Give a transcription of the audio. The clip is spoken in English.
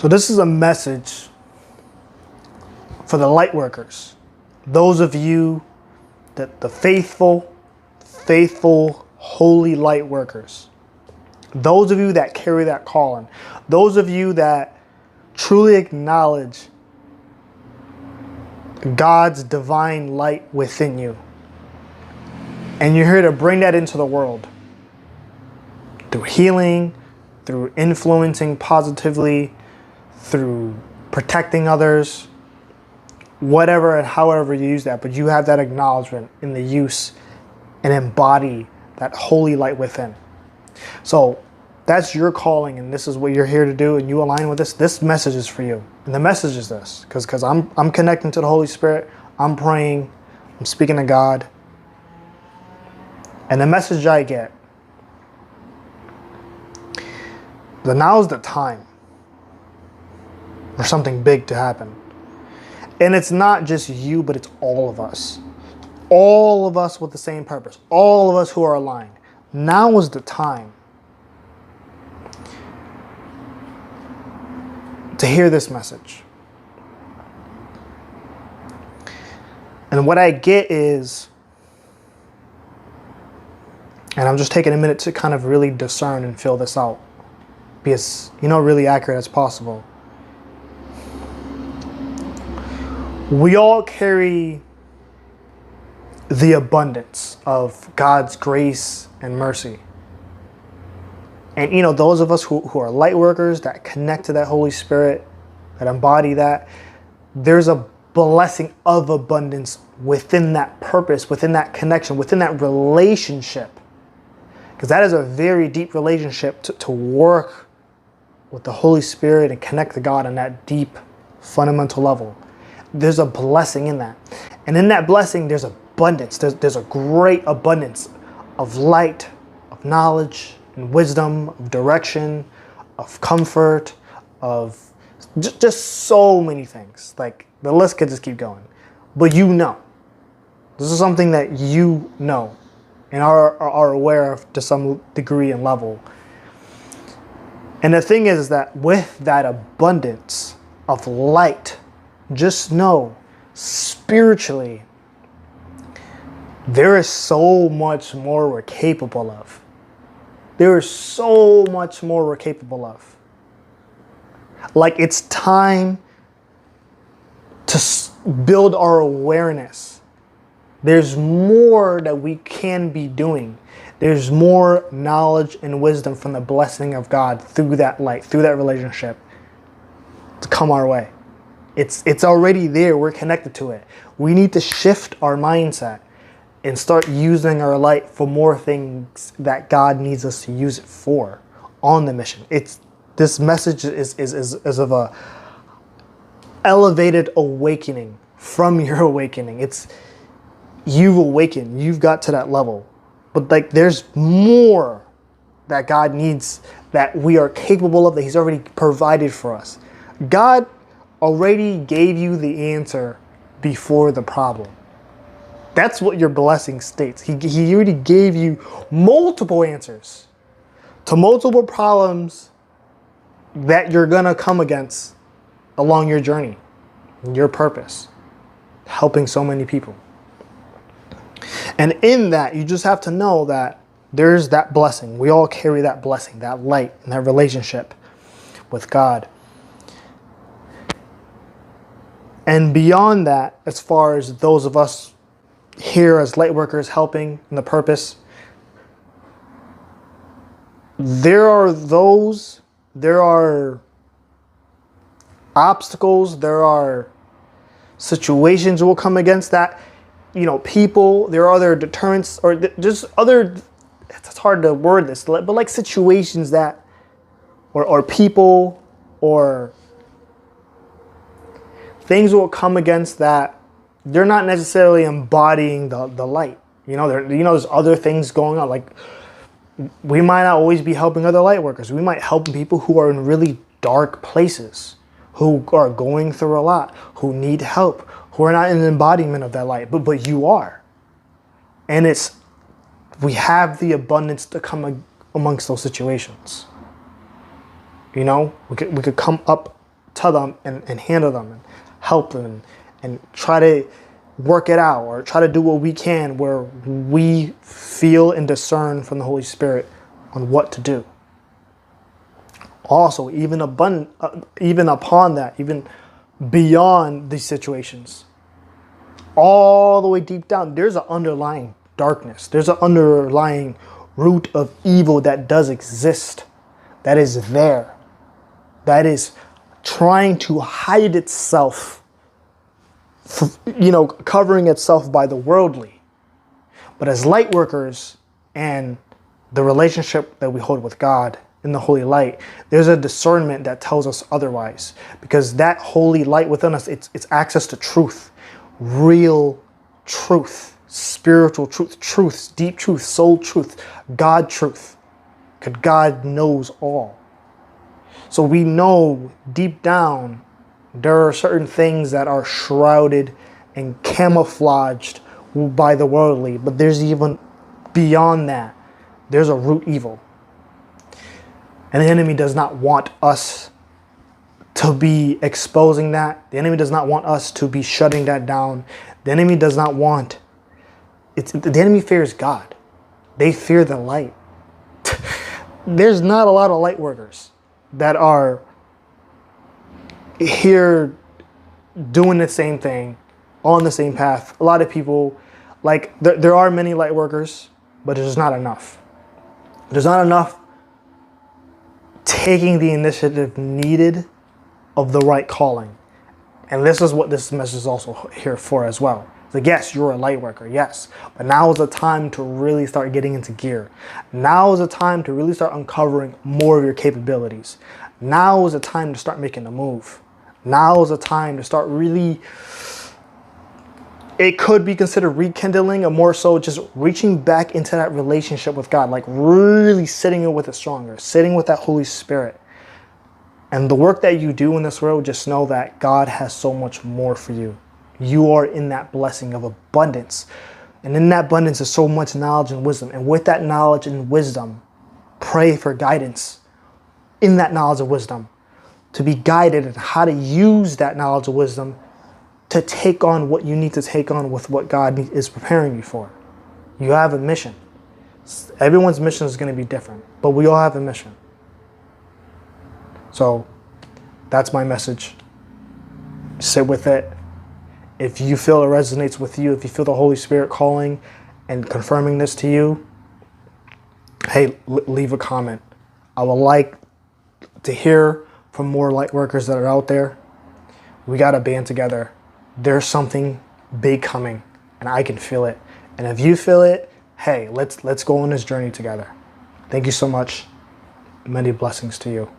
So this is a message for the light workers. Those of you that the faithful, holy light workers. Those of you that carry that calling. Those of you that truly acknowledge God's divine light within you. And you're here to bring that into the world. Through healing, through influencing positively, through protecting others, whatever and however you use that. But you have that acknowledgement in the use and embody that holy light within. So that's your calling, and this is what you're here to do, and you align with this. This message is for you. And the message is this, because I'm connecting to the Holy Spirit, I'm praying, I'm speaking to God. And the message I get, that now is the time for something big to happen. And it's not just you, but it's all of us. All of us with the same purpose. All of us who are aligned. Now is the time to hear this message. And what I get is, and I'm just taking a minute to kind of really discern and feel this out, because, really accurate as possible. We all carry the abundance of God's grace and mercy. And, those of us who are light workers, that connect to that Holy Spirit, that embody that, there's a blessing of abundance within that purpose, within that connection, within that relationship. Because that is a very deep relationship to work with the Holy Spirit and connect to God on that deep, fundamental level. There's a blessing in that. And in that blessing, there's abundance. There's a great abundance of light, of knowledge, and wisdom, of direction, of comfort, of just so many things. Like, the list could just keep going. But this is something that you know and are aware of to some degree and level. And the thing is that with that abundance of light, just know spiritually, there is so much more we're capable of. There is so much more we're capable of. Like, it's time to build our awareness. There's more that we can be doing. There's more knowledge and wisdom from the blessing of God through that light, through that relationship to come our way. It's already there. We're connected to it. We need to shift our mindset and start using our light for more things that God needs us to use it for on the mission. This message is of a elevated awakening from your awakening. You've awakened. You've got to that level. But there's more that God needs, that we are capable of, that He's already provided for us. God already gave you the answer before the problem. That's what your blessing states. He already gave you multiple answers to multiple problems that you're going to come against along your journey, your purpose, helping so many people. And in that, you just have to know that there's that blessing. We all carry that blessing, that light, and that relationship with God. And beyond that, as far as those of us here as light workers helping in the purpose, there are obstacles, there are situations we'll come against that, people, there are other deterrents, or just other, it's hard to word this, but like situations that, or people, or things will come against that they're not necessarily embodying the light. There's other things going on. Like, we might not always be helping other light workers. We might help people who are in really dark places, who are going through a lot, who need help, who are not an embodiment of that light, but you are. And we have the abundance to come amongst those situations. We could come up to them and handle them and help them and try to work it out or try to do what we can where we feel and discern from the Holy Spirit on what to do. Also, even upon that, even beyond these situations, all the way deep down, there's an underlying darkness. There's an underlying root of evil that does exist, that is there, that is trying to hide itself, covering itself by the worldly. But as light workers and the relationship that we hold with God in the holy light, there's a discernment that tells us otherwise, because that holy light within us, it's access to truth, real truth, spiritual truth, deep truth, soul truth, God truth, because God knows all. So we know deep down there are certain things that are shrouded and camouflaged by the worldly, but there's even beyond that, there's a root evil. And the enemy does not want us to be exposing that. The enemy does not want us to be shutting that down. The enemy does not want... The enemy fears God. They fear the light. There's not a lot of light workers that are here doing the same thing, on the same path. A lot of people, there are many light workers, but there's not enough. There's not enough taking the initiative needed of the right calling. And this is what this message is also here for as well. Like, yes, you're a light worker, yes. But now is the time to really start getting into gear. Now is the time to really start uncovering more of your capabilities. Now is the time to start making a move. Now is the time to start really... It could be considered rekindling, or more so just reaching back into that relationship with God, like really sitting with it stronger, sitting with that Holy Spirit. And the work that you do in this world, just know that God has so much more for you. You are in that blessing of abundance. And in that abundance is so much knowledge and wisdom. And with that knowledge and wisdom, pray for guidance in that knowledge and wisdom, to be guided in how to use that knowledge and wisdom to take on what you need to take on with what God is preparing you for. You have a mission. Everyone's mission is going to be different, but we all have a mission. So that's my message. Sit with it. If you feel it resonates with you, if you feel the Holy Spirit calling and confirming this to you, hey, leave a comment. I would like to hear from more light workers that are out there. We got to band together. There's something big coming, and I can feel it. And if you feel it, hey, let's go on this journey together. Thank you so much. Many blessings to you.